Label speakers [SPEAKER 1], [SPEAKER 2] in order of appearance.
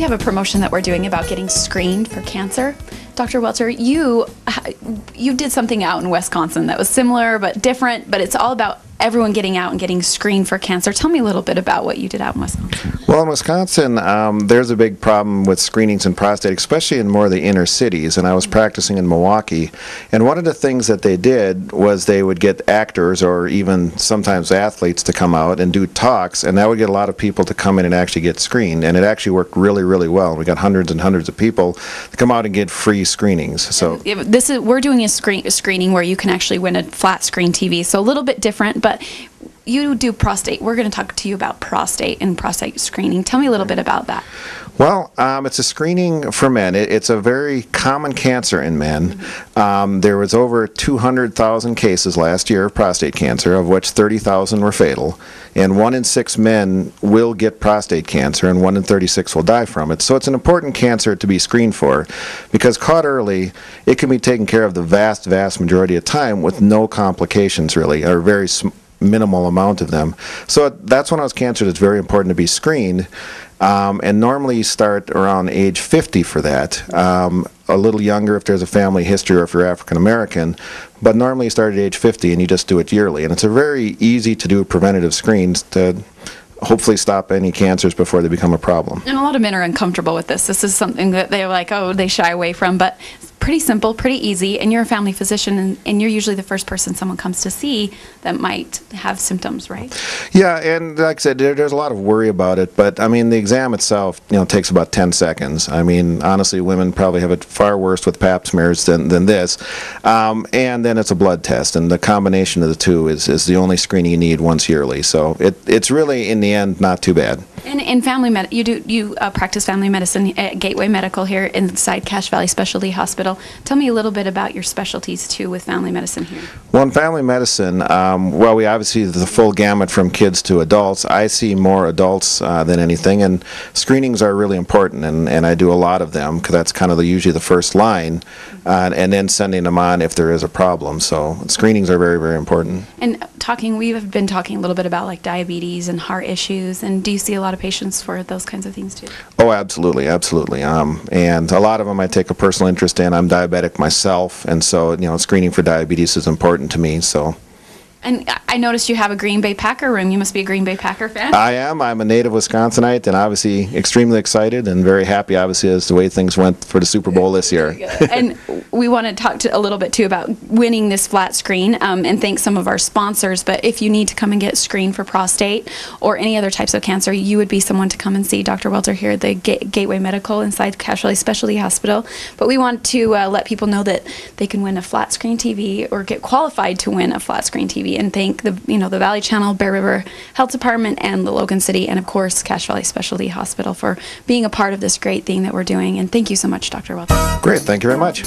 [SPEAKER 1] have a promotion that we're doing about getting screened for cancer. Dr. Welter, you did something out in Wisconsin that was similar but different, but it's all about everyone getting out and getting screened for cancer. Tell me a little bit about what you did out in Wisconsin.
[SPEAKER 2] Well, in Wisconsin, there's a big problem with screenings in prostate, especially in more of the inner cities, and I was practicing in Milwaukee. And one of the things that they did was they would get actors or even sometimes athletes to come out and do talks, and that would get a lot of people to come in and actually get screened. And it actually worked really, really well. We got hundreds and hundreds of people to come out and get free screenings. So
[SPEAKER 1] we're doing a screening where you can actually win a flat screen TV, so a little bit different, but you do prostate. We're going to talk to you about prostate and prostate screening. Tell me a little bit about that.
[SPEAKER 2] Well, it's a screening for men. It's a very common cancer in men. There was over 200,000 cases last year of prostate cancer, of which 30,000 were fatal. And 1 in 6 men will get prostate cancer, and 1 in 36 will die from it. So it's an important cancer to be screened for, because caught early, it can be taken care of the vast, vast majority of time with no complications, really, or very minimal amount of them. So that's one of those cancers that's very important to be screened. And normally you start around age 50 for that. A little younger if there's a family history or if you're African American, but normally you start at age 50 and you just do it yearly. And it's a very easy to do preventative screens to hopefully stop any cancers before they become a problem.
[SPEAKER 1] And a lot of men are uncomfortable with this. This is something that they're like, oh, they shy away from, but it's pretty simple, pretty easy, and you're a family physician, and you're usually the first person someone comes to see that might have symptoms, right?
[SPEAKER 2] Yeah, and like I said, there's a lot of worry about it, but I mean, the exam itself, takes about 10 seconds. I mean, honestly, women probably have it far worse with pap smears than this. And then it's a blood test, and the combination of the two is the only screening you need once yearly. So it's really, in the end, not too bad.
[SPEAKER 1] And in family you practice family medicine at Gateway Medical here inside Cache Valley Specialty Hospital. Tell me a little bit about your specialties too with family medicine here.
[SPEAKER 2] Well, in family medicine, well, we obviously the full gamut from kids to adults. I see more adults than anything, and screenings are really important, and I do a lot of them because that's kind of usually the first line, and then sending them on if there is a problem. So screenings are very, very important.
[SPEAKER 1] And we've been talking a little bit about like diabetes and heart issues, and do you see a lot of patients for those kinds of things too?
[SPEAKER 2] Oh, absolutely, absolutely. And a lot of them I take a personal interest in. I'm diabetic myself, and so screening for diabetes is important to me. So.
[SPEAKER 1] And I noticed you have a Green Bay Packer room. You must be a Green Bay Packer fan.
[SPEAKER 2] I am. I'm a native Wisconsinite, and obviously extremely excited and very happy, obviously, as the way things went for the Super Bowl this year.
[SPEAKER 1] And we want to talk a little bit, too, about winning this flat screen and thank some of our sponsors. But if you need to come and get screened for prostate or any other types of cancer, you would be someone to come and see Dr. Welter here at the Gateway Medical inside Cache Valley Specialty Hospital. But we want to let people know that they can win a flat screen TV or get qualified to win a flat screen TV. And thank the Valley Channel, Bear River Health Department, and the Logan City, and of course Cache Valley Specialty Hospital for being a part of this great thing that we're doing. And thank you so much, Dr. Welter.
[SPEAKER 2] Great, thank you very much.